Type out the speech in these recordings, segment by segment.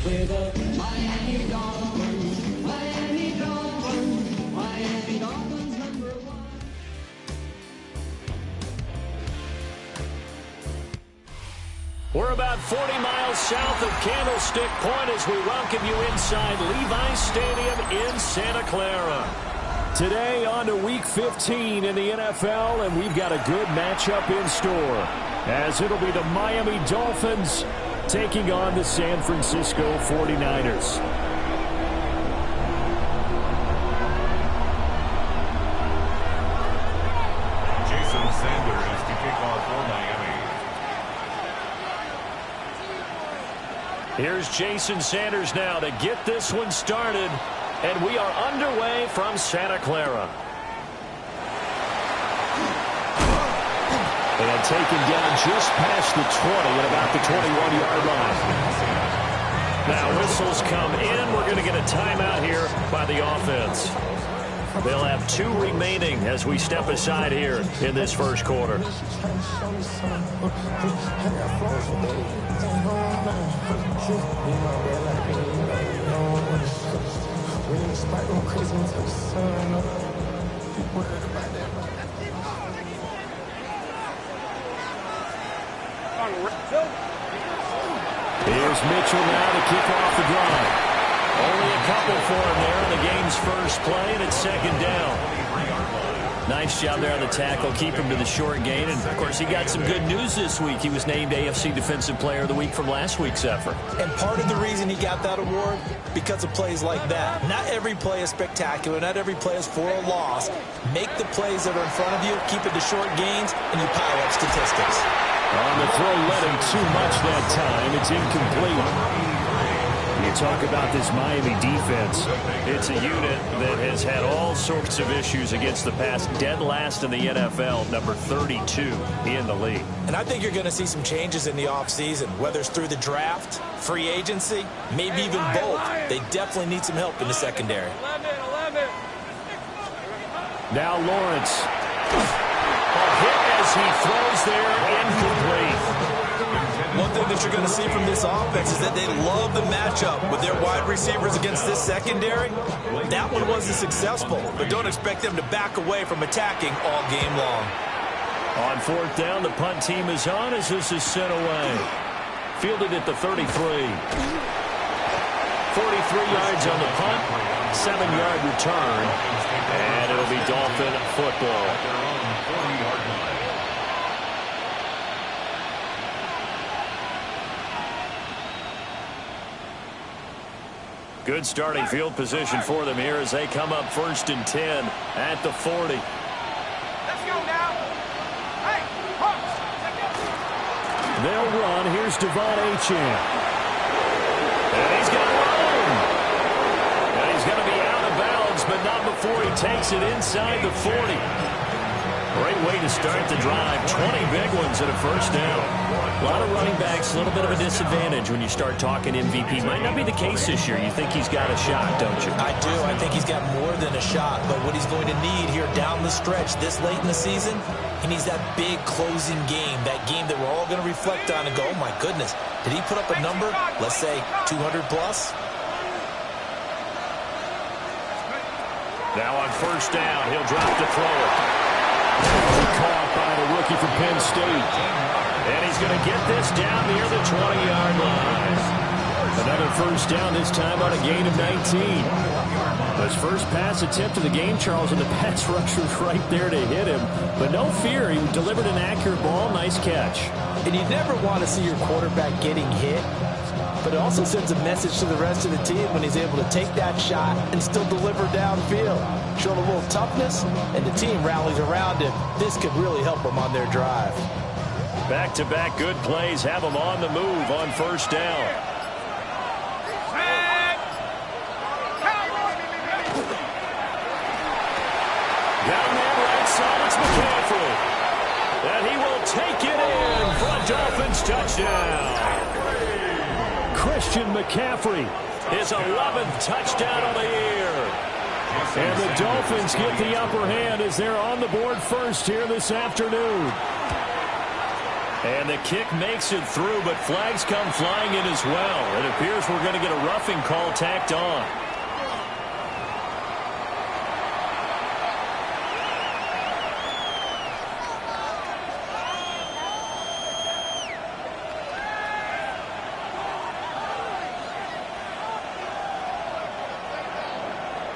with the Miami Dolphins. Miami Dolphins. Miami Dolphins #1. We're about 40 miles south of Candlestick Point as we welcome you inside Levi's Stadium in Santa Clara. Today on to Week 15 in the NFL, and we've got a good matchup in store, as it'll be the Miami Dolphins taking on the San Francisco 49ers. Jason Sanders to kick off for Miami. Here's Jason Sanders now to get this one started, and we are underway from Santa Clara. And taken down just past the 20 at about the 21-yard line. Now whistles come in. We're going to get a timeout here by the offense. They'll have 2 remaining as we step aside here in this first quarter. Here's Mitchell now to kick off the drive. Only a couple for him there on the game's first play, and it's second down. Nice job there on the tackle, keep him to the short gain. And, of course, he got some good news this week. He was named AFC Defensive Player of the Week from last week's effort. And part of the reason he got that award, because of plays like that. Not every play is spectacular. Not every play is for a loss. Make the plays that are in front of you, keep it to short gains, and you pile up statistics. On the throw, led him too much that time. It's incomplete. You talk about this Miami defense. It's a unit that has had all sorts of issues against the pass. Dead last in the NFL, number 32 in the league. And I think you're going to see some changes in the offseason, whether it's through the draft, free agency, maybe even both. They definitely need some help in the secondary. Now Lawrence. A hit as he throws there, incomplete. One thing that you're going to see from this offense is that they love the matchup with their wide receivers against this secondary. That one wasn't successful, but don't expect them to back away from attacking all game long. On fourth down, the punt team is on as this is sent away. Fielded at the 33. 43 yards on the punt, 7-yard return, and it'll be Dolphin football. Good starting field position for them here as they come up 1st and 10 at the 40. Let's go now. Hey, Hawks. They'll run. Here's Devon Achane. And he's going to run. And he's going to be out of bounds, but not before he takes it inside the 40. Great way to start the drive. 20 big ones and a first down. A lot of running backs, a little bit of a disadvantage when you start talking MVP. Might not be the case this year. You think he's got a shot, don't you? I do. I think he's got more than a shot. But what he's going to need here down the stretch this late in the season, he needs that big closing game, that game that we're all going to reflect on and go, oh, my goodness, did he put up a number, let's say 200 plus? Now on first down, he'll drop to throw it. Caught by the rookie from Penn State. And he's going to get this down near the 20-yard line. Another first down, this time on a gain of 19. His first pass attempt of the game, Charles, and the pass rusher was right there to hit him. But no fear, he delivered an accurate ball. Nice catch. And you never want to see your quarterback getting hit. But it also sends a message to the rest of the team when he's able to take that shot and still deliver downfield. Showing a little toughness, and the team rallies around him. This could really help them on their drive. Back-to-back good plays have them on the move on first down. Down there right side, it's McCaffrey. And he will take it in for a Dolphins touchdown. Christian McCaffrey, his 11th touchdown of the year. And the Dolphins get the upper hand as they're on the board first here this afternoon. And the kick makes it through, but flags come flying in as well. It appears we're going to get a roughing call tacked on.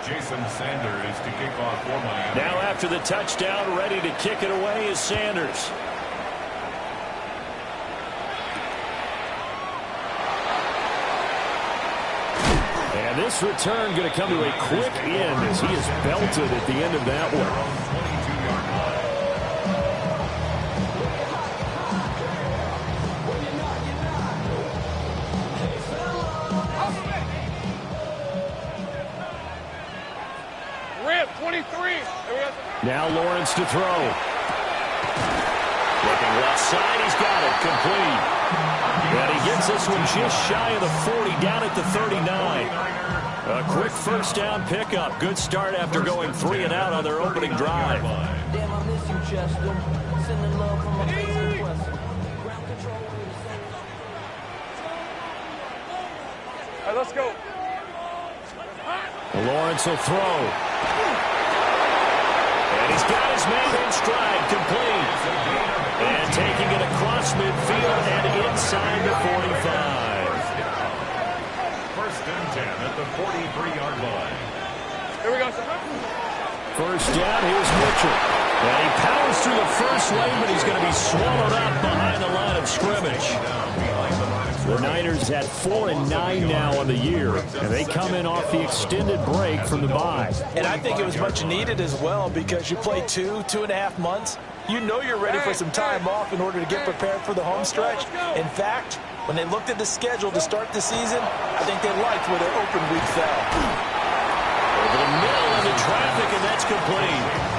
Jason Sanders to kick off for Miami. Now after the touchdown, ready to kick it away is Sanders. And this return going to come to a quick end as he is belted at the end of that one. 22-yard line. Rip, 23. Now Lawrence to throw. Looking left side, he's got it, complete. And he gets this one just shy of the 40, down at the 39. A quick first down pickup. Good start after going 3 and out on their opening drive. Damn, I miss you, Chester. Sending love from my face request. Ground control. All right, let's go. Lawrence will throw. And he's got his man in stride, complete. And taking it across midfield and inside the 45. First and 10 at the 43-yard line. Here we go, sir. First down, here's Mitchell. And he powers through the first lane, but he's going to be swallowed up behind the line of scrimmage. The Niners at 4-9 now on the year, and they come in off the extended break from the bye. And I think it was much needed as well because you play 2.5 months. You know you're ready for some time off in order to get prepared for the home stretch. In fact, when they looked at the schedule to start the season, I think they liked where their open week fell. Over the middle into traffic, and that's complete.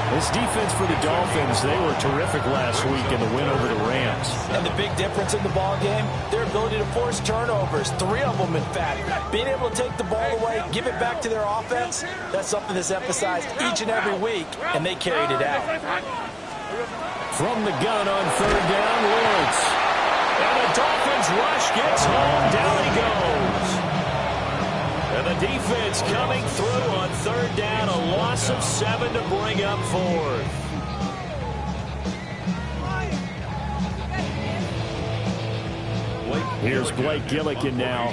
This defense for the Dolphins, they were terrific last week in the win over the Rams. And the big difference in the ball game, their ability to force turnovers, 3 of them in fact. Being able to take the ball away, give it back to their offense, that's something that's emphasized each and every week, and they carried it out. From the gun on third down, Lawrence. And the Dolphins rush gets home, down he goes. And the defense coming through on third down, a loss of 7 to bring up fourth. Here's Blake Gillikin now.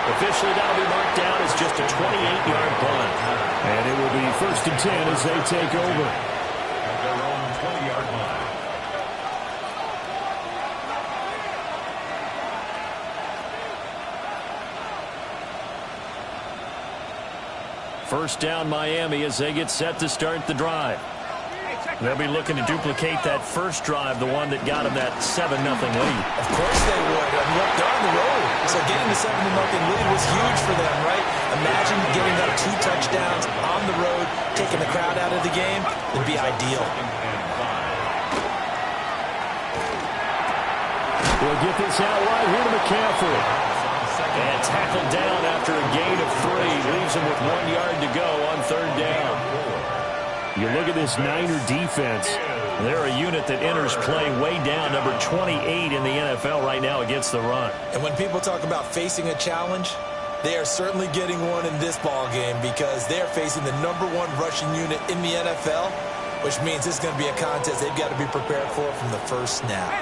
Officially, that'll be marked down as just a 28-yard punt. And it will be first and 10 as they take over. At their own 20-yard line. First down Miami as they get set to start the drive. They'll be looking to duplicate that first drive, the one that got them that 7-0 lead. Of course they would. I mean, look, they're on the road. So getting the 7-0 lead was huge for them, right? Imagine getting up 2 touchdowns on the road, taking the crowd out of the game. It'd be ideal. We'll get this out wide here to McCaffrey. And tackled down after a gain of 3. Leaves him with 1 yard to go on third down. You look at this Niner defense. They're a unit that enters play way down, number 28 in the NFL right now against the run. And when people talk about facing a challenge, they are certainly getting one in this ball game because they're facing the number 1 rushing unit in the NFL, which means this is going to be a contest they've got to be prepared for from the first snap.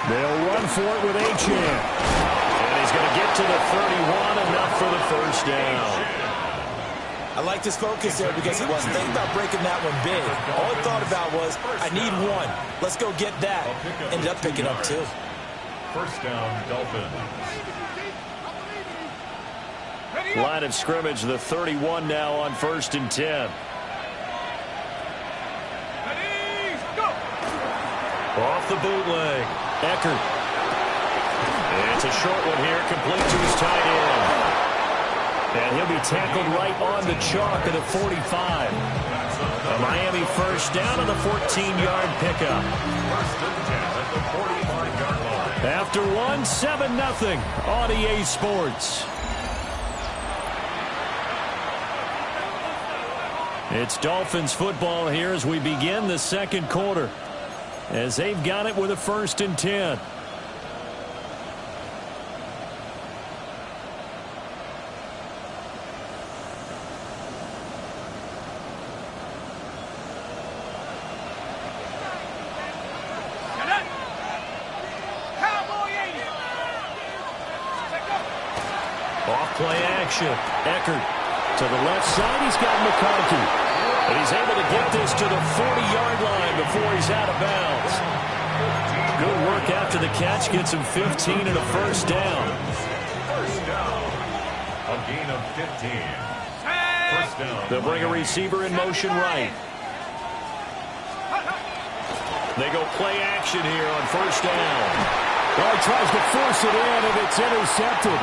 They'll run for it with Achane. And he's going to get to the 31, enough for the first down. I liked his focus there because he wasn't thinking about breaking that one big. All he thought about was, I need 1. Let's go get that. Ended up picking up 2. First down, Dolphins. Line of scrimmage, the 31 now on first and 10. Off the bootleg. Eckert. And it's a short one here, complete to his tight end. And he'll be tackled right on the chalk at the 45. A Miami first down on the 14-yard pickup. First and 10 at the 40-yard After one, 7-0 on EA Sports. It's Dolphins football here as we begin the second quarter, as they've got it with a 1st and 10. Off-play action. Eckert to the left side. He's got McConkey. And he's able to get this to the 40-yard line before he's out of bounds. Good work after the catch. Gets him 15 and a 1st down. First down. A gain of 15. First down. They'll bring a receiver in motion right. They go play action here on 1st down. Well, he tries to force it in, and it's intercepted.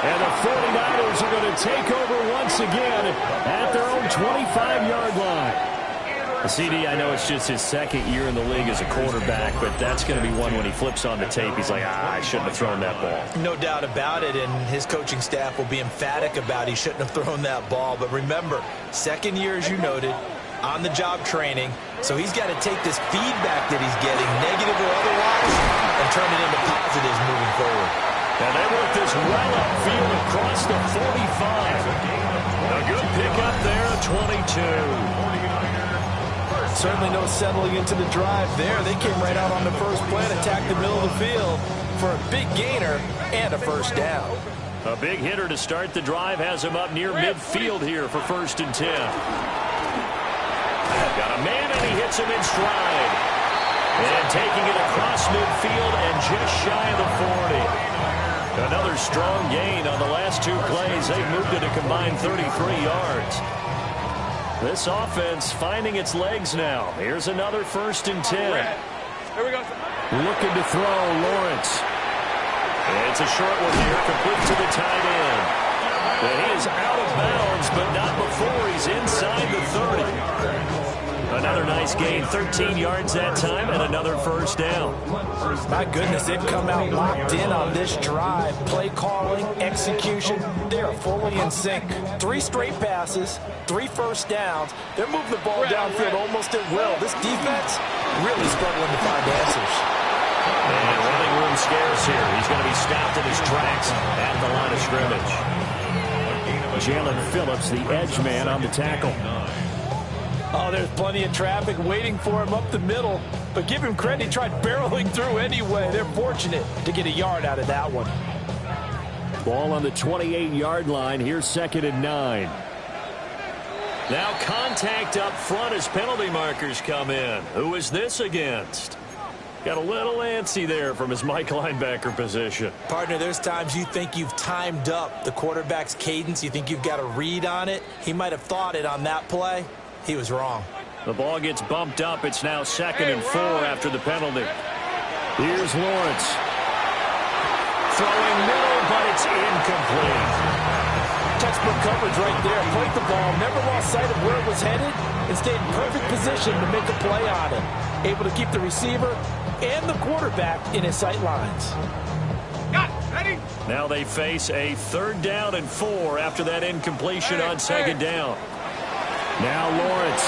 And the 49ers are going to take over once again at their own 25-yard line. CD, I know it's just his 2nd year in the league as a quarterback, but that's going to be one when he flips on the tape. He's like, I shouldn't have thrown that ball. No doubt about it, and his coaching staff will be emphatic about he shouldn't have thrown that ball. But remember, 2nd year, as you noted, on-the-job training, so he's got to take this feedback that he's getting, negative or otherwise, and turn it into positives moving forward. And they work this well upfield across the 45. A good pickup there at 22. Certainly no settling into the drive there. They came right out on the first play and attacked the middle of the field for a big gainer and a 1st down. A big hitter to start the drive has him up near midfield here for 1st and 10. Got a man, and he hits him in stride. And taking it across midfield and just shy of the 40. Another strong gain on the last 2 plays. They've moved it a combined 33 yards. This offense finding its legs now. Here's another 1st and 10. Here we go. Looking to throw, Lawrence. It's a short one here, complete to the tight end. And he is out of bounds, but not before he's inside the 30. Another nice gain, 13 yards that time, and another 1st down. My goodness, they've come out locked in on this drive. Play calling, execution, they are fully in sync. 3 straight passes, 3 1st downs. They're moving the ball downfield almost at will. This defense really struggling to find answers. And running room scarce here. He's going to be stopped in his tracks at the line of scrimmage. Jalen Phillips, the edge man on the tackle. Oh, there's plenty of traffic waiting for him up the middle. But give him credit, he tried barreling through anyway. They're fortunate to get a yard out of that one. Ball on the 28-yard line. Here's 2nd and 9. Now contact up front as penalty markers come in. Who is this against? Got a little antsy there from his Mike linebacker position. Partner, there's times you think you've timed up the quarterback's cadence. You think you've got a read on it. He might have thought it on that play. He was wrong. The ball gets bumped up. It's now 2nd and 4 after the penalty. Here's Lawrence. Throwing middle, but it's incomplete. Textbook coverage right there. Played the ball, never lost sight of where it was headed, and stayed in perfect position to make a play on it. Able to keep the receiver and the quarterback in his sight lines. Got it. Ready? Now they face a 3rd down and 4 after that incompletion on 2nd down. Now Lawrence.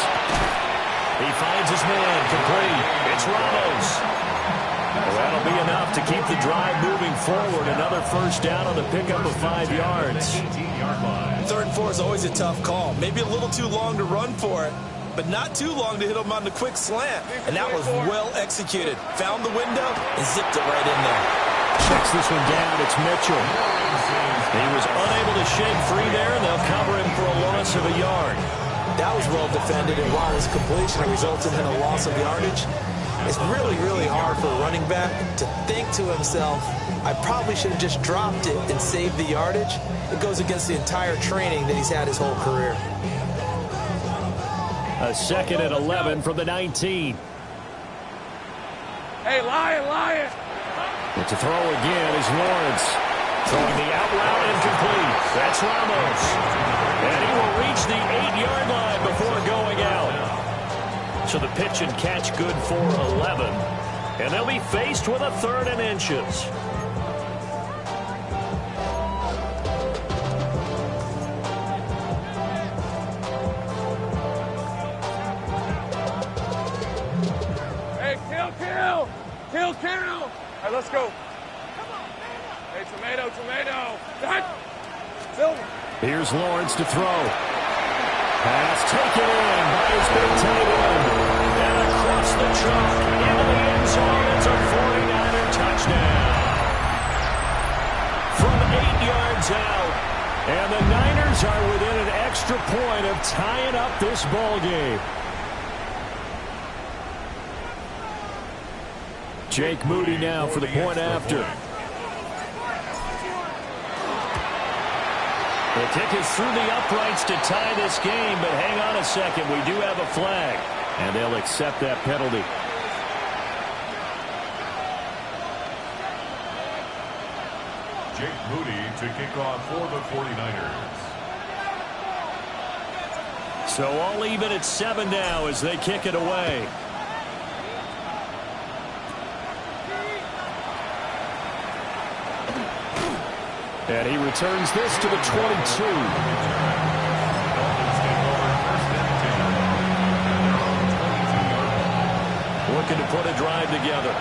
He finds his man, complete. It's Ramos. Well, that'll be enough to keep the drive moving forward. Another 1st down on the pickup of 5 yards. 3rd and 4 is always a tough call. Maybe a little too long to run for it, but not too long to hit him on the quick slant. And that was well executed. Found the window and zipped it right in there. Checks this one down. It's Mitchell. He was unable to shake free there, and they'll cover him for a loss of a yard. That was well defended, and while his completion resulted in a loss of yardage, it's really, really hard for a running back to think to himself, I probably should have just dropped it and saved the yardage. It goes against the entire training that he's had his whole career. A 2nd and 11 from the 19. Hey, Lion. And to throw again is Lawrence. Throwing the out route incomplete. That's Ramos. And he will reach the 8-yard line before going out. So the pitch and catch good for 11. And they'll be faced with a 3rd and inches. Hey, kill! Kill! All right, let's go. Hey, tomato. Silver. Here's Lawrence to throw. Pass taken in by his big tight end. And across the chalk into the end zone. It's a 49er touchdown. From 8 yards out. And the Niners are within an extra point of tying up this ball game. Jake Moody now for the point after. The kick is through the uprights to tie this game, but hang on a second. We do have a flag, and they'll accept that penalty. Jake Moody to kick off for the 49ers. So all even at 7 now as they kick it away. And he returns this to the 22. Looking to put a drive together.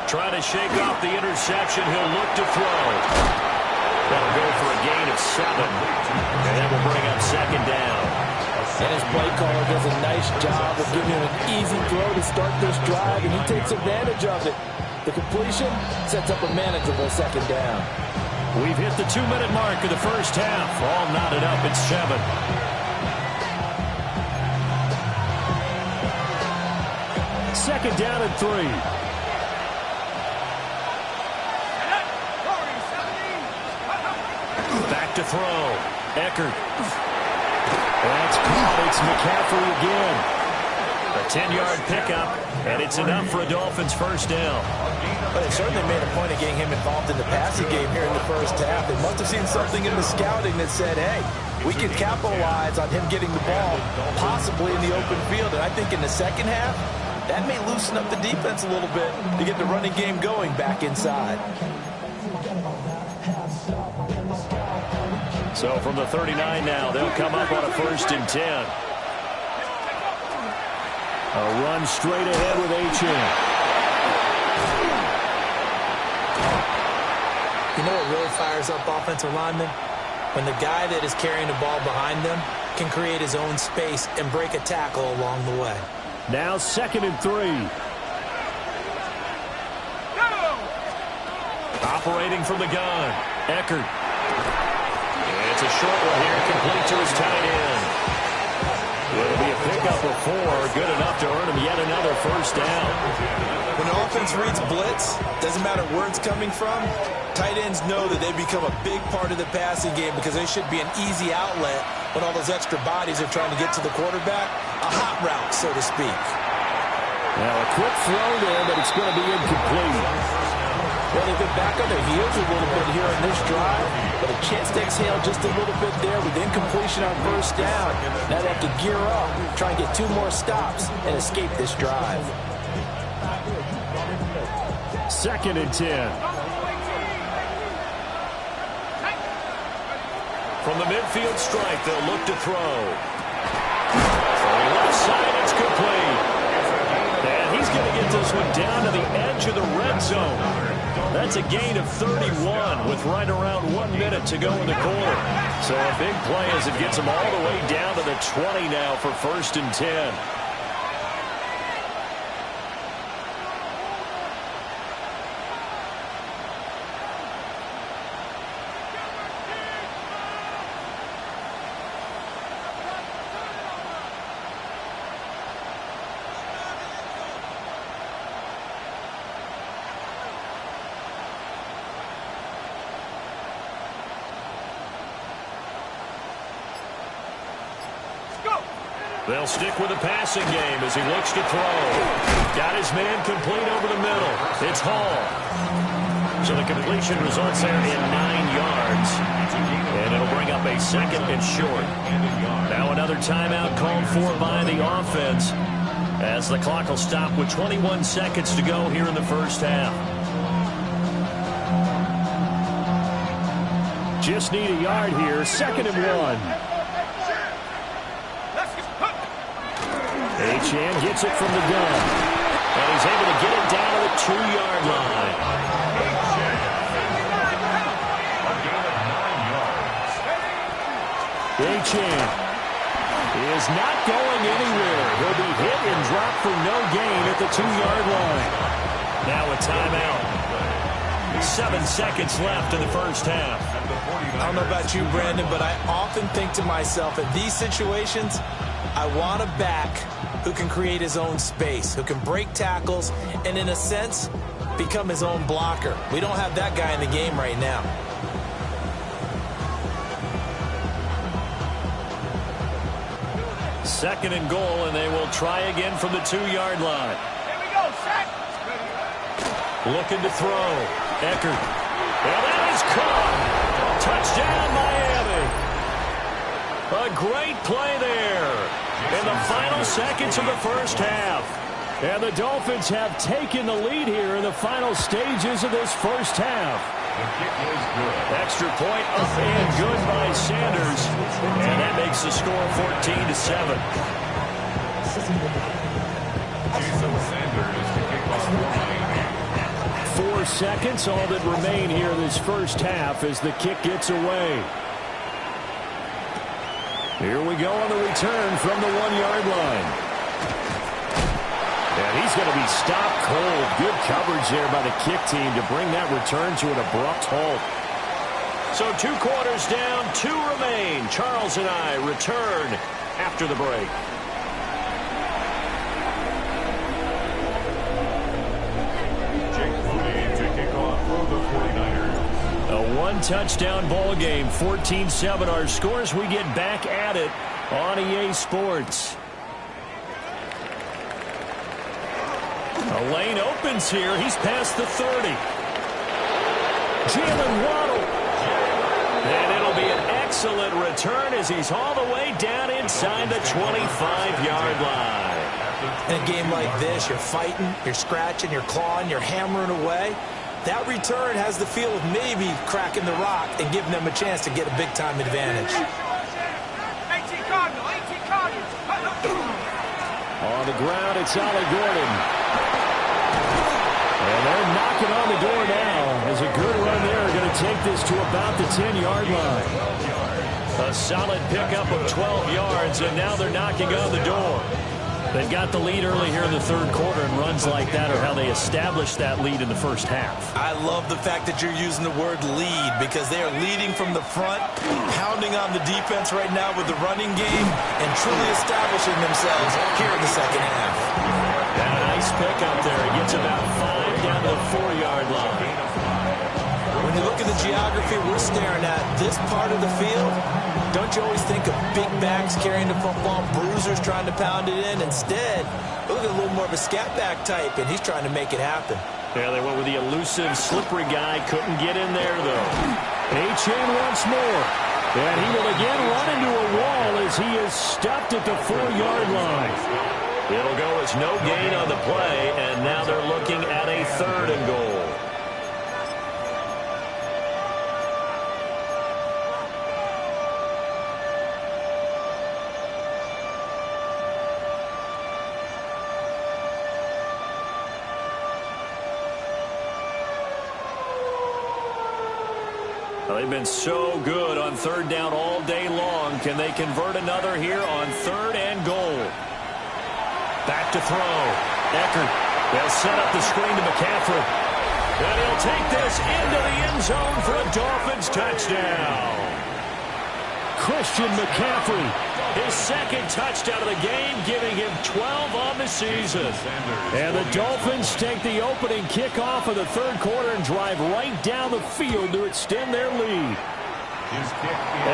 Trying to shake off the interception. He'll look to throw. That'll go for a gain of 7. And that will bring up 2nd down. And his play caller does a nice job of giving him an easy throw to start this drive, and he takes advantage of it. The completion sets up a manageable 2nd down. We've hit the 2-minute mark of the first half. All knotted up at 7. Second down and 3. Back to throw. Eckert. That's caught. It's McCaffrey again. A 10-yard pickup, and it's enough for a Dolphins first down. But they certainly made a point of getting him involved in the passing game here in the first half. They must have seen something in the scouting that said, hey, we can capitalize on him getting the ball, possibly in the open field. And I think in the second half, that may loosen up the defense a little bit to get the running game going back inside. So from the 39 now, they'll come up on a 1st and 10. A run straight ahead with H.M. You know what really fires up offensive linemen? When the guy that is carrying the ball behind them can create his own space and break a tackle along the way. Now 2nd and 3. Operating from the gun. Eckert. It's a short one here, complete to his tight end. It'll be a pickup of 4, good enough to earn him yet another first down. When the offense reads blitz, doesn't matter where it's coming from, tight ends know that they become a big part of the passing game because they should be an easy outlet when all those extra bodies are trying to get to the quarterback. A hot route, so to speak. Now a quick throw there, but it's going to be incomplete. Well, they've been back on their heels a little bit here in this drive, but a chance to exhale just a little bit there with incompletion on first down. Now they have to gear up, try and get 2 more stops, and escape this drive. 2nd and 10. From the midfield stripe, they'll look to throw. On the left side, it's complete. And he's going to get this one down to the edge of the red zone. That's a gain of 31 with right around 1 minute to go in the quarter. So a big play as it gets them all the way down to the 20 now for 1st and 10. They'll stick with the passing game as he looks to throw. Got his man complete over the middle. It's Hall. So the completion results there in 9 yards. And it'll bring up up a second and short. Now another timeout called for by the offense, as the clock will stop with 21 seconds to go here in the first half. Just need a yard here. 2nd and 1. Achane gets it from the gun. And he's able to get it down to the 2-yard line. Achane is not going anywhere. He'll be hit and dropped for no gain at the 2-yard line. Now a timeout. 7 seconds left in the first half. I don't know about you, Brandon, but I often think to myself, in these situations, I want a back who can create his own space, who can break tackles, and in a sense, become his own blocker. We don't have that guy in the game right now. Second and goal, and they will try again from the 2-yard line. Here we go, set. Looking to throw. Eckert. And that is caught. Touchdown, Miami. A great play there in the final seconds of the first half. And the Dolphins have taken the lead here in the final stages of this first half. Extra point up and good by Sanders. And that makes the score 14-7. Jason Sanders to kick off for Miami. 4 seconds, all that remain here in this first half as the kick gets away. Here we go on the return from the 1-yard line. And he's going to be stopped cold. Good coverage there by the kick team to bring that return to an abrupt halt. So 2 quarters down, 2 remain. Charles and I return after the break. A 1-touchdown ball game, 14-7 our scores. We get back at it on EA Sports. A lane opens here. He's past the 30. Jalen Waddle. And it'll be an excellent return as he's all the way down inside the 25-yard line. In a game like this, you're fighting, you're scratching, you're clawing, you're hammering away. That return has the feel of maybe cracking the rock and giving them a chance to get a big-time advantage. 18 Cardinal, 18 Cardinal. On the ground, it's Ollie Gordon. And they're knocking on the door now as a good run there going to take this to about the 10-yard line. A solid pickup of 12 yards, and now they're knocking on the door. They've got the lead early here in the third quarter, and runs like that are how they established that lead in the first half. I love the fact that you're using the word lead because they are leading from the front, pounding on the defense right now with the running game, and truly establishing themselves here in the second half. And a nice pickup there. He gets about 5 down to the 4-yard line. When you look at the geography we're staring at, this part of the field, don't you always think of big backs carrying the football, bruisers trying to pound it in? Instead, look at a little more of a scat back type, and he's trying to make it happen. Yeah, they went with the elusive, slippery guy. Couldn't get in there, though. Achane once more. And he will again run into a wall as he is stopped at the 4-yard line. It'll go as no gain on the play, and now they're looking at a 3rd and goal. They've been so good on 3rd down all day long. Can they convert another here on 3rd and goal? Back to throw. Eckert. They'll set up the screen to McCaffrey. And he'll take this into the end zone for a Dolphins touchdown. Christian McCaffrey. His 2nd touchdown of the game, giving him 12 on the season. And the Dolphins take the opening kickoff of the 3rd quarter and drive right down the field to extend their lead.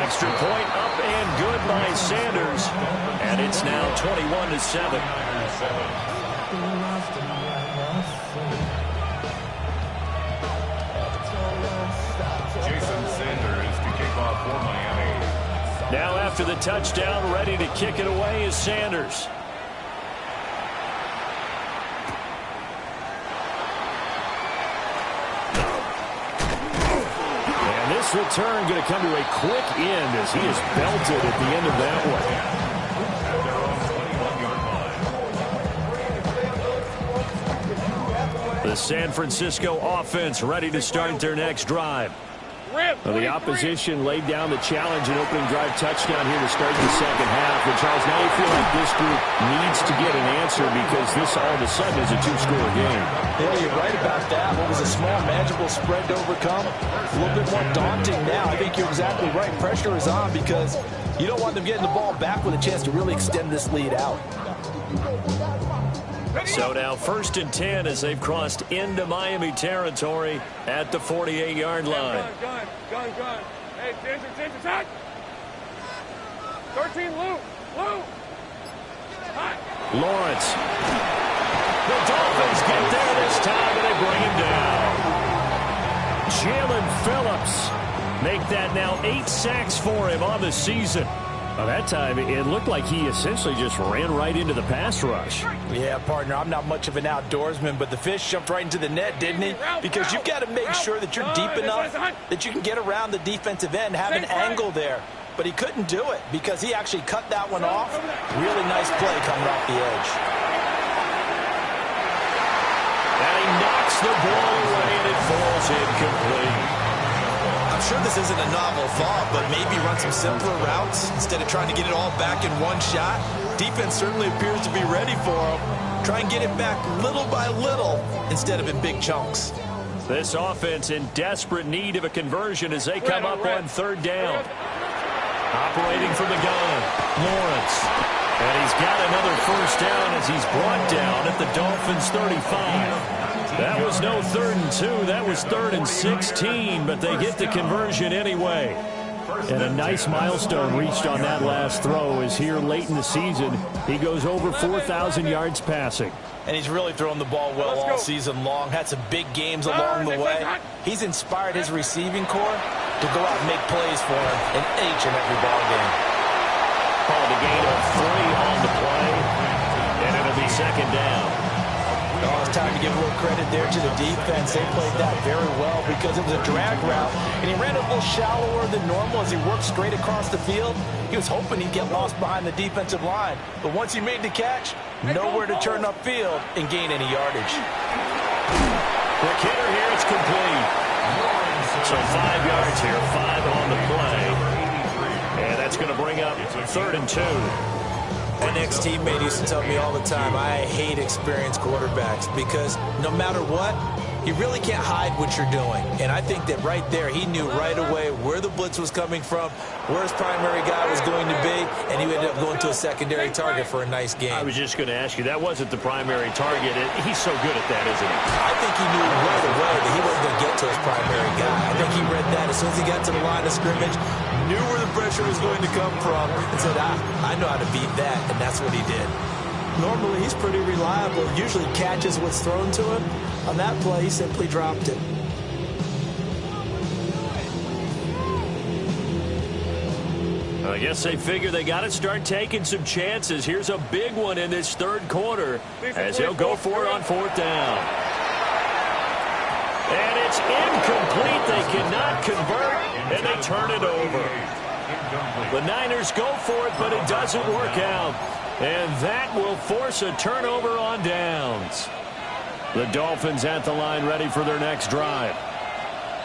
Extra point up and good by Sanders. And it's now 21-7. Jason Sanders to kick off for Miami. after the touchdown. Ready to kick it away is Sanders. And this return going to come to a quick end as he is belted at the end of that one. The San Francisco offense ready to start their next drive. Well, the opposition laid down the challenge and opening drive touchdown here to start the second half. And Charles, now you feel like this group needs to get an answer because this all of a sudden is a two-score game. Yeah, you're right about that. What was a small, manageable spread to overcome? A little bit more daunting now. I think you're exactly right. Pressure is on because you don't want them getting the ball back with a chance to really extend this lead out. So now 1st and 10 as they've crossed into Miami territory at the 48-yard line. Gun. Hey, attention, attack. 13, Lou. Lawrence. The Dolphins get there this time, and they bring him down. Jalen Phillips make that now 8 sacks for him on the season. By that time, it looked like he essentially just ran right into the pass rush. Yeah, partner, I'm not much of an outdoorsman, but the fish jumped right into the net, didn't he? Because you've got to make sure that you're deep enough that you can get around the defensive end, have an angle there. But he couldn't do it because he actually cut that one off. Really nice play coming off the edge. And he knocks the ball away, and it falls incomplete. I'm sure this isn't a novel thought, but maybe run some simpler routes instead of trying to get it all back in one shot. Defense certainly appears to be ready for him. Try and get it back little by little instead of in big chunks. This offense in desperate need of a conversion as they come up on 3rd down. Operating from the gun, Lawrence. And he's got another 1st down as he's brought down at the Dolphins' 35. That was no 3rd and 2. That was 3rd and 16, but they get the conversion anyway. And a nice milestone reached on that last throw is here late in the season. He goes over 4,000 yards passing. And he's really thrown the ball well all season long. Had some big games along the way. He's inspired his receiving corps to go out and make plays for him in each and every ball game. Called a gain of 3 on the play, and it'll be 2nd down. Oh, it's time to give a little credit there to the defense. They played that very well because it was a drag route, and he ran a little shallower than normal as he worked straight across the field. He was hoping he'd get lost behind the defensive line, but once he made the catch, nowhere to turn upfield and gain any yardage. The kicker here, it's complete. So 5 yards here, 5 on the play, and that's going to bring up 3rd and 2. An ex-teammate used to tell me all the time, I hate experienced quarterbacks because no matter what, you really can't hide what you're doing. And I think that right there, he knew right away where the blitz was coming from, where his primary guy was going to be, and he ended up going to a secondary target for a nice game. I was just going to ask you, that wasn't the primary target. He's so good at that, isn't he? I think he knew right away that he wasn't going to get to his primary guy. I think he read that as soon as he got to the line of scrimmage, knew where the pressure was going to come from, and said, I know how to beat that, and that's what he did. Normally, he's pretty reliable. Usually catches what's thrown to him. On that play, he simply dropped it. I guess they figure they got to start taking some chances. Here's a big one in this 3rd quarter as he'll go for it on 4th down. And it's incomplete. They cannot convert, and they turn it over. The Niners go for it, but it doesn't work out. And that will force a turnover on downs. The Dolphins at the line ready for their next drive.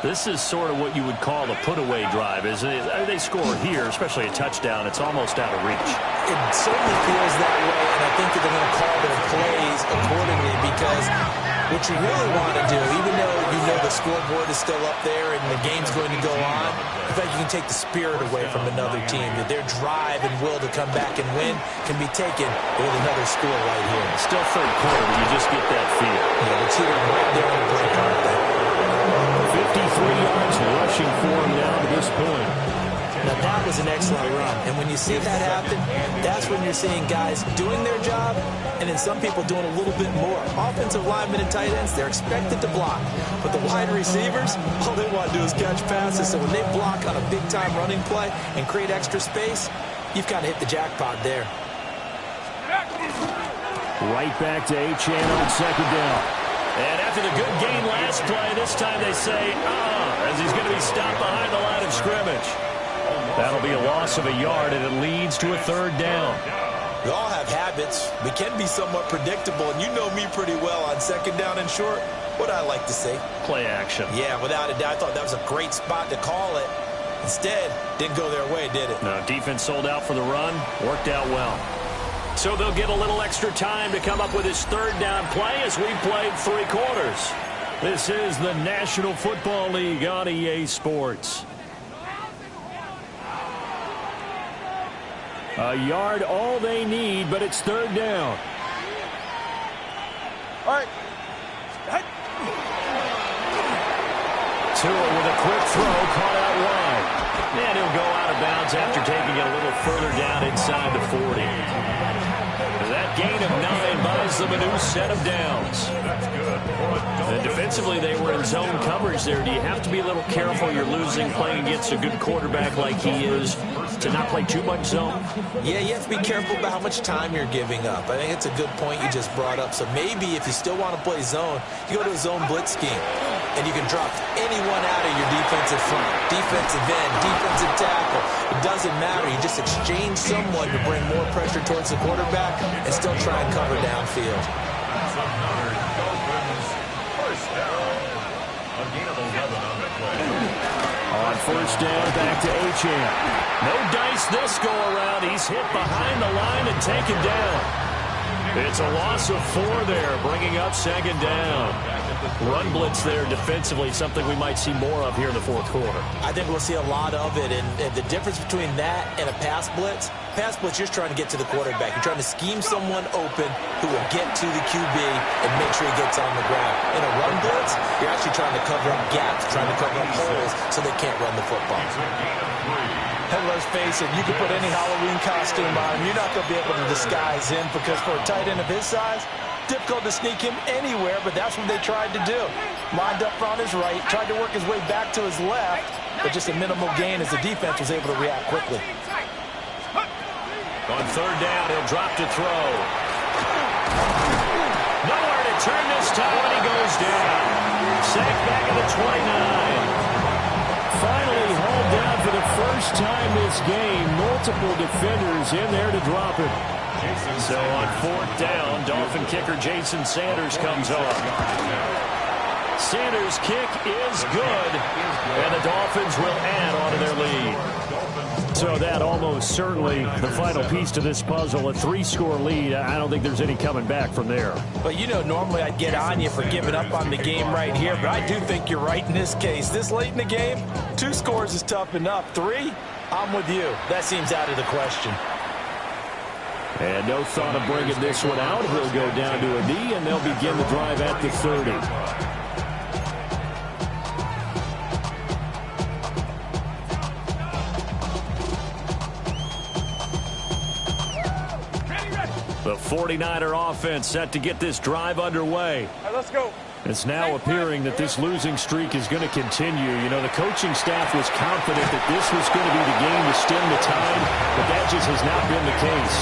This is sort of what you would call a put-away drive, isn't it? I mean, they score here, especially a touchdown. It's almost out of reach. It certainly feels that way, and I think that they're going to call their plays accordingly because what you really want to do, even though you know the scoreboard is still up there and the game's going to go on, I think you can take the spirit away from another team, that their drive and will to come back and win can be taken with another score right here. Still 3rd quarter, but you just get that feel. Yeah, the teetering right there on the break, aren't they? 53 yards rushing for him now to this point. Now, That was an excellent run. And when you see that happen, that's when you're seeing guys doing their job and then some people doing a little bit more. Offensive linemen and tight ends, they're expected to block. But the wide receivers, all they want to do is catch passes. So when they block on a big-time running play and create extra space, you've kind of hit the jackpot there. Right back to Achane on second down. And after the good gain last play, this time they say, as he's going to be stopped behind the line of scrimmage. That'll be a loss of a yard, and it leads to a third down. We all have habits. We can be somewhat predictable, and you know me pretty well on second down and short. What I like to say? Play action. Yeah, without a doubt. I thought that was a great spot to call it. Instead, didn't go their way, did it? No, defense sold out for the run. Worked out well. So they'll get a little extra time to come up with his third down play as we played 3 quarters. This is the National Football League on EA Sports. A yard all they need, but it's third down. All right. Tua with a quick throw, caught out wide. And he'll go out of bounds after taking it a little further down inside the 40. That gain of 9 buys them a new set of downs. And defensively, they were in zone coverage there. Do you have to be a little careful? You're losing playing against a good quarterback like he is to not play too much zone? Yeah, you have to be careful about how much time you're giving up. I think it's a good point you just brought up. So maybe if you still want to play zone, you go to a zone blitz scheme. And you can drop anyone out of your defensive front, defensive end, defensive tackle. It doesn't matter. You just exchange someone to bring more pressure towards the quarterback and still try and cover downfield. On first down, back to Achane. No dice this go around. He's hit behind the line and taken down. It's a loss of 4 there, bringing up second down. Run blitz there defensively, something we might see more of here in the fourth quarter. I think we'll see a lot of it, and the difference between that and a pass blitz, you're just trying to get to the quarterback. You're trying to scheme someone open who will get to the QB and make sure he gets on the ground. In a run blitz, you're actually trying to cover up gaps, trying to cover up holes so they can't run the football. And let's face it, you can put any Halloween costume on him. You're not going to be able to disguise him because for a tight end of his size, difficult to sneak him anywhere, but that's what they tried to do. Lined up on his right, tried to work his way back to his left, but just a minimal gain as the defense was able to react quickly. On third down, he'll drop to throw. Nowhere to turn this time, and he goes down. Sacked back at the 29. Finally hauled down for the first time this game. Multiple defenders in there to drop him. So on fourth down, Dolphin kicker Jason Sanders comes on. Sanders' kick is good, and the Dolphins will add on to their lead. So that almost certainly the final piece to this puzzle, a 3-score lead. I don't think there's any coming back from there. But, you know, normally I'd get on you for giving up on the game right here, but I do think you're right in this case. This late in the game, 2 scores is tough enough. 3, I'm with you. That seems out of the question. And no thought of bringing this one out. He'll go down to a knee, and they'll begin the drive at the 30. The 49er offense set to get this drive underway. All right, let's go. It's now appearing that this losing streak is going to continue. You know, the coaching staff was confident that this was going to be the game to stem the tide, but that just has not been the case.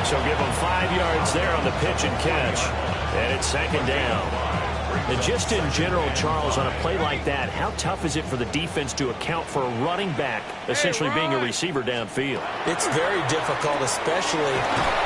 So give them 5 yards there on the pitch and catch, and it's second down. And just in general, Charles, on a play like that, how tough is it for the defense to account for a running back essentially being a receiver downfield? It's very difficult, especially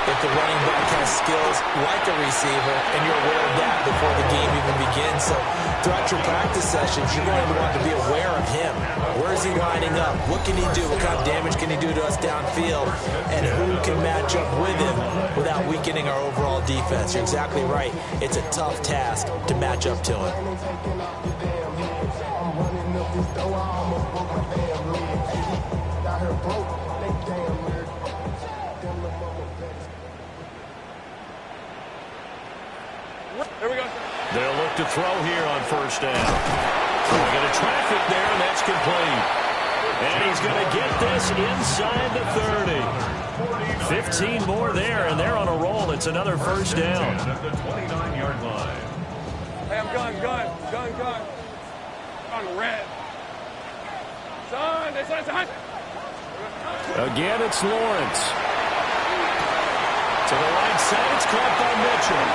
if the running back has skills like a receiver, and you're aware of that before the game even begins. So throughout your practice sessions, you're going to want to be aware of him. Where is he lining up? What can he do? What kind of damage can he do to us downfield? And who can match up with him without weakening our overall defense? You're exactly right. It's a tough task to match up to him. Here we go. They'll look to throw here on first down. Throwing into traffic there, and that's complete. And he's going to get this inside the 30. 15 more there, and they're on a roll. It's another first down. At the 29-yard line. Hey, I'm gun. On red. Son, Again, it's Lawrence. To the right side, it's caught by Mitchell.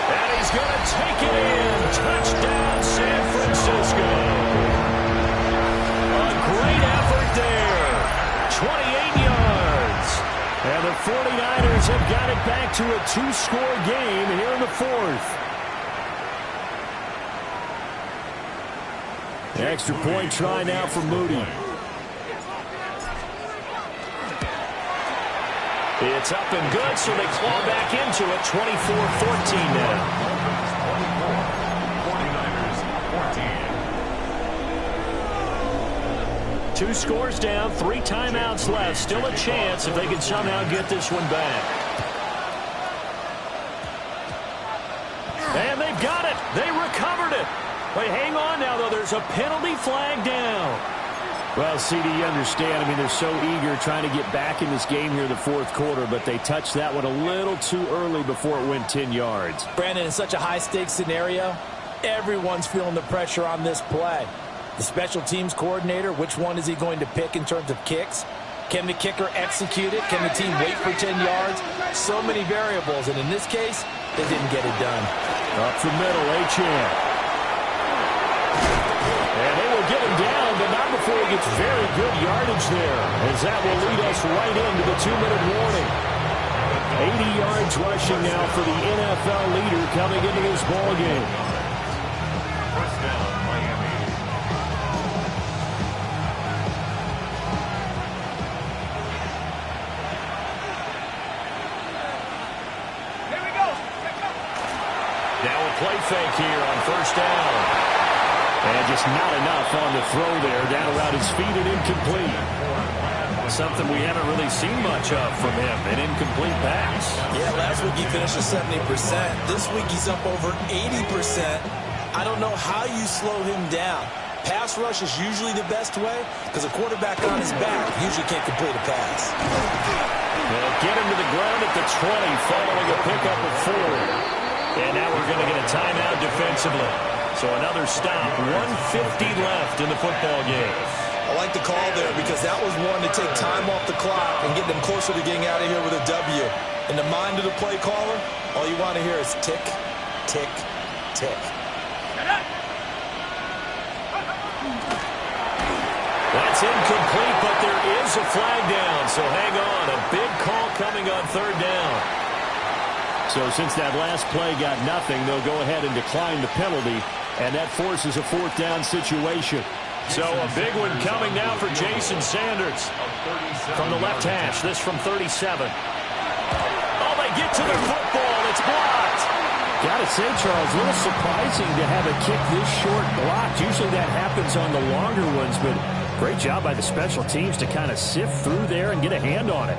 And he's going to take it in. Touchdown, San Francisco. A great effort there. 28 yards. And the 49ers have got it back to a two-score game here in the fourth. Extra point try now for Moody. It's up and good, so they claw back into it. 24-14 now. 49ers 14. Two scores down, 3 timeouts left. Still a chance if they can somehow get this one back. And they've got it. They recovered it. Wait, hang on now, though. There's a penalty flag down. Well, CD, you understand. I mean, they're so eager trying to get back in this game here in the fourth quarter, but they touched that one a little too early before it went 10 yards. Brandon, in such a high-stakes scenario, everyone's feeling the pressure on this play. The special teams coordinator, which one is he going to pick in terms of kicks? Can the kicker execute it? Can the team wait for 10 yards? So many variables, and in this case, they didn't get it done. Up the middle, Achane. And they will get him down, but not before he gets very good yardage there, as that will lead us right into the 2-minute warning. 80 yards rushing now for the NFL leader coming into this ball game. First down, Miami. Here we go. Now a play fake here on first down. And just not enough on the throw there. Down around his feet and incomplete. Something we haven't really seen much of from him. An incomplete pass. Yeah, last week he finished at 70%. This week he's up over 80%. I don't know how you slow him down. Pass rush is usually the best way because a quarterback on his back usually can't complete a pass. They'll get him to the ground at the 20 following a pickup of 4. And now we're going to get a timeout defensively. So another stop, 1:50 left in the football game. I like the call there because that was one to take time off the clock and get them closer to getting out of here with a W. In the mind of the play caller, all you want to hear is tick, tick, tick. That's incomplete, but there is a flag down, so hang on. A big call coming on third down. So since that last play got nothing, they'll go ahead and decline the penalty, and that forces a fourth down situation. So a big one coming now for Jason Sanders. From the left hash, this from 37. Oh, they get to the football. It's blocked. Got to say, Charles, a little surprising to have a kick this short blocked. Usually that happens on the longer ones, but great job by the special teams to kind of sift through there and get a hand on it.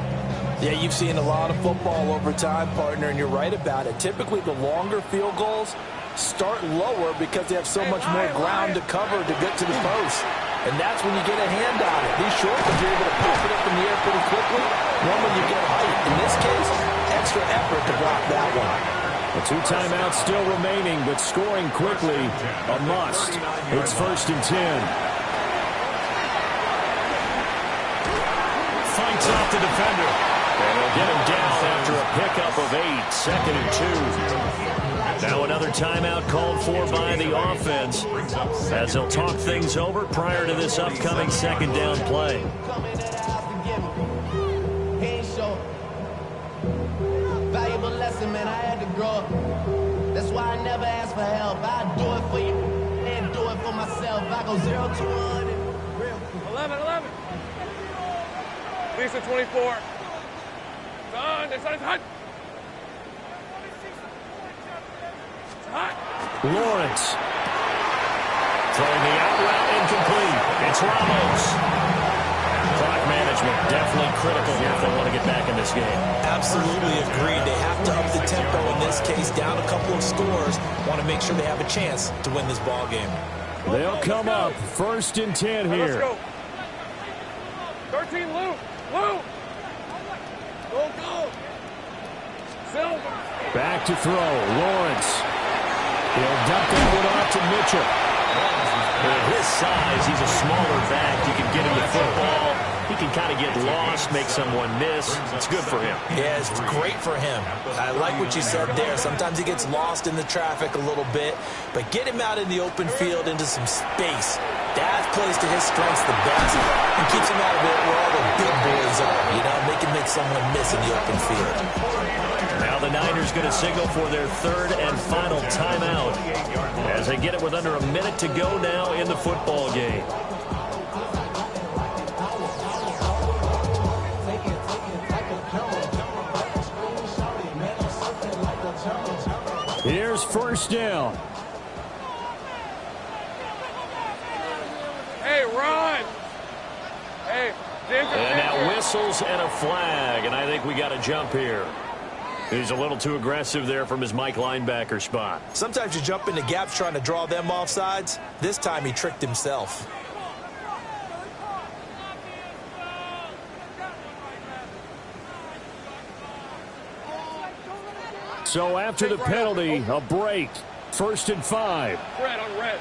Yeah, you've seen a lot of football over time, partner, and you're right about it. Typically, the longer field goals start lower because they have so much more ground to cover to get to the post. And that's when you get a hand on it. These short ones, you're able to pop it up in the air pretty quickly. One when you get height. In this case, extra effort to block that one. The 2 timeouts still remaining, but scoring quickly, a must. It's 1st and 10. Fights off the defender. And they'll get him down after a pickup of 8, 2nd and 2. Now another timeout called for by the offense as they'll talk things over prior to this upcoming second down play. Valuable lesson, man. I had to grow up. That's why I never ask for help. I do it for you and do it for myself. I go 0 to 1. 11. Lisa 24. It's hot. Lawrence throwing the out route incomplete. It's Ramos. Clock management definitely critical here if they want to get back in this game. Absolutely agreed. They have to up the tempo in this case, down a couple of scores. Want to make sure they have a chance to win this ball game. They'll come up 1st and 10 here. Let's go. 13, Lou. Lou. Go. Silver. Back to throw. Lawrence. He'll dump that one off to Mitchell. At his size, he's a smaller back. You can get him the football. He can kind of get lost, make someone miss. It's good for him. Yeah, it's great for him. I like what you said there. Sometimes he gets lost in the traffic a little bit, but get him out in the open field into some space. That plays to his strengths the best and keeps him out of it where all the big boys are, you know, make someone miss in the open field. Now the Niners going to signal for their third and final timeout as they get it with under a minute to go now in the football game. Here's first down. Hey, run. Hey, and now whistles and a flag, and I think we got a jump here. He's a little too aggressive there from his Mike linebacker spot. Sometimes you jump into gaps trying to draw them off sides. This time he tricked himself. So after the penalty, a break. 1st and 5. Red on red.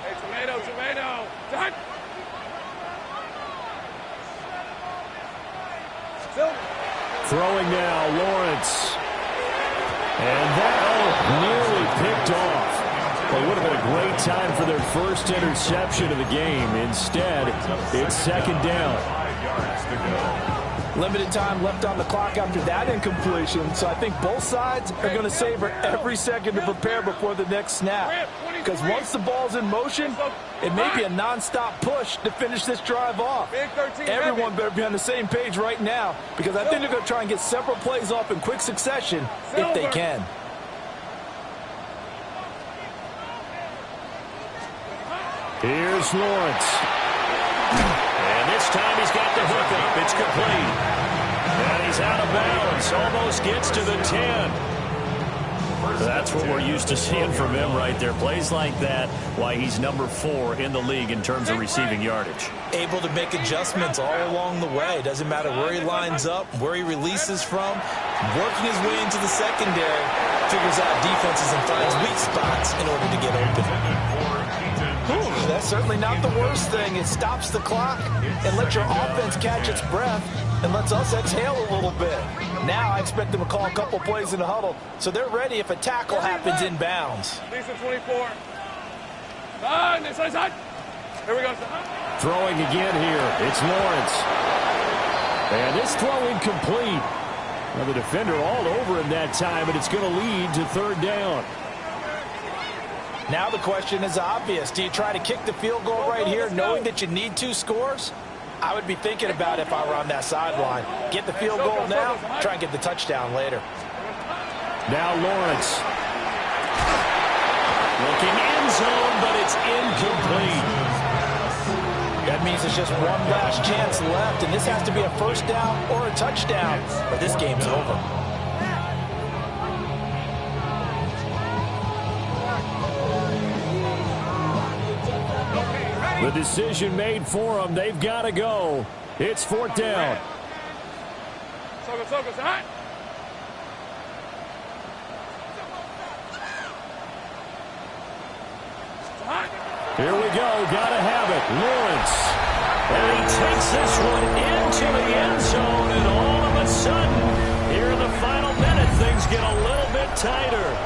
Hey, tomato. Done. Silver. Throwing now, Lawrence. And that nearly picked off. Well, it would have been a great time for their first interception of the game. Instead, it's 2nd down. 5 yards to go. Limited time left on the clock after that incompletion, so I think both sides are going to savor every second to prepare before the next snap. Because once the ball's in motion, it may be a nonstop push to finish this drive off. Everyone better be on the same page right now, because I think they're going to try and get several plays off in quick succession if they can. Here's Lawrence. And this time he's got the hook up. It's complete. And he's out of bounds. Almost gets to the 10. That's what we're used to seeing from him right there. Plays like that, why he's number 4 in the league in terms of receiving yardage. Able to make adjustments all along the way. Doesn't matter where he lines up, where he releases from. Working his way into the secondary. Figures out defenses and finds weak spots in order to get open. Ooh, that's certainly not the worst thing. It stops the clock and lets your offense catch its breath and lets us exhale a little bit. Now I expect them to call a couple plays in the huddle so they're ready if a tackle happens in bounds. Decent 24. Done. It's on. Here we go. Throwing again here. It's Lawrence. And this throw incomplete. Now the defender all over him that time, but it's going to lead to 3rd down. Now the question is obvious. Do you try to kick the field goal right here knowing that you need 2 scores? I would be thinking about if I were on that sideline. Get the field goal now, try and get the touchdown later. Now Lawrence. Looking end zone, but it's incomplete. That means there's just one last chance left, and this has to be a 1st down or a touchdown, or this game's over. The decision made for them. They've got to go. It's 4th down. Here we go. Got to have it. Lawrence. And he takes this one into the end zone, and all of a sudden, here in the final minute, things get a little bit tighter.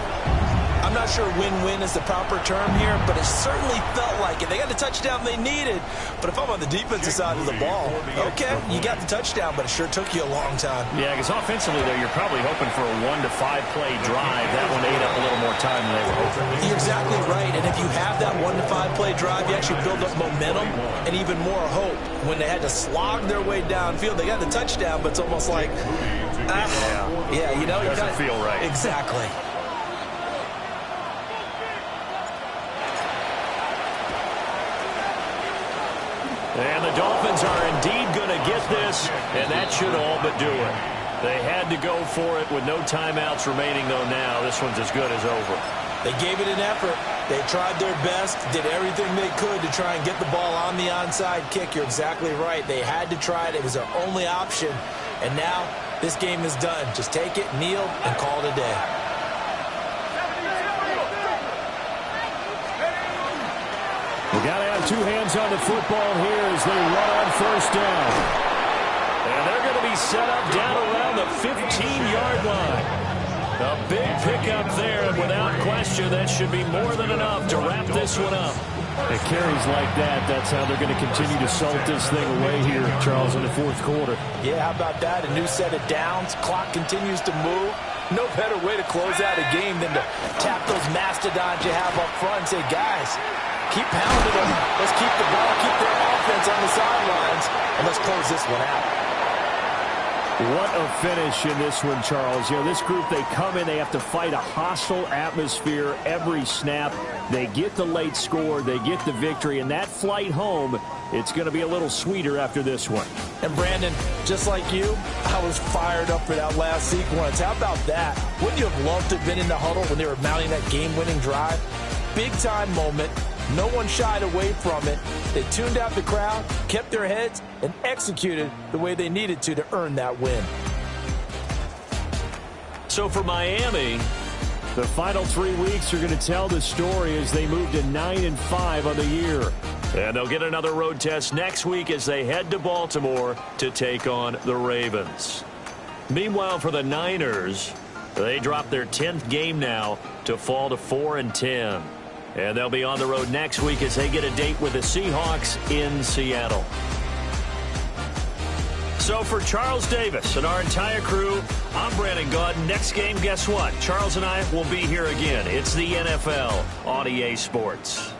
I'm not sure win-win is the proper term here, but it certainly felt like it. They got the touchdown they needed, but if I'm on the defensive side of the ball, okay, you got the touchdown, but it sure took you a long time. Yeah, because offensively, though, you're probably hoping for a 1 to 5 play drive. That one ate up a little more time than they were hoping. You're exactly right, and if you have that 1 to 5 play drive, you actually build up momentum and even more hope. When they had to slog their way downfield, they got the touchdown, but it's almost like, yeah, you know, it doesn't feel right. Exactly. And the Dolphins are indeed going to get this, and that should all but do it. They had to go for it with no timeouts remaining, though, now. This one's as good as over. They gave it an effort. They tried their best, did everything they could to try and get the ball on the onside kick. You're exactly right. They had to try it. It was their only option. And now this game is done. Just take it, kneel, and call it a day. We got to have two hands on the football here as they run on first down. And they're going to be set up down around the 15-yard line. A big pickup there, and without question, that should be more than enough to wrap this one up. It carries like that. That's how they're going to continue to salt this thing away here, Charles, in the fourth quarter. Yeah, how about that? A new set of downs. Clock continues to move. No better way to close out a game than to tap those mastodons you have up front and say, guys, keep pounding them. Let's keep the ball, keep their offense on the sidelines, and let's close this one out. What a finish in this one, Charles. You know, this group, they come in, they have to fight a hostile atmosphere every snap. They get the late score, they get the victory, and that flight home, it's going to be a little sweeter after this one. And Brandon, just like you, I was fired up for that last sequence. How about that? Wouldn't you have loved to have been in the huddle when they were mounting that game-winning drive? Big-time moment. No one shied away from it. They tuned out the crowd, kept their heads, and executed the way they needed to earn that win. So for Miami, the final 3 weeks are going to tell the story as they move to 9-5 on the year. And they'll get another road test next week as they head to Baltimore to take on the Ravens. Meanwhile, for the Niners, they drop their 10th game now to fall to 4-10. And they'll be on the road next week as they get a date with the Seahawks in Seattle. So for Charles Davis and our entire crew, I'm Brandon Gaudin. Next game, guess what? Charles and I will be here again. It's the NFL on EA Sports.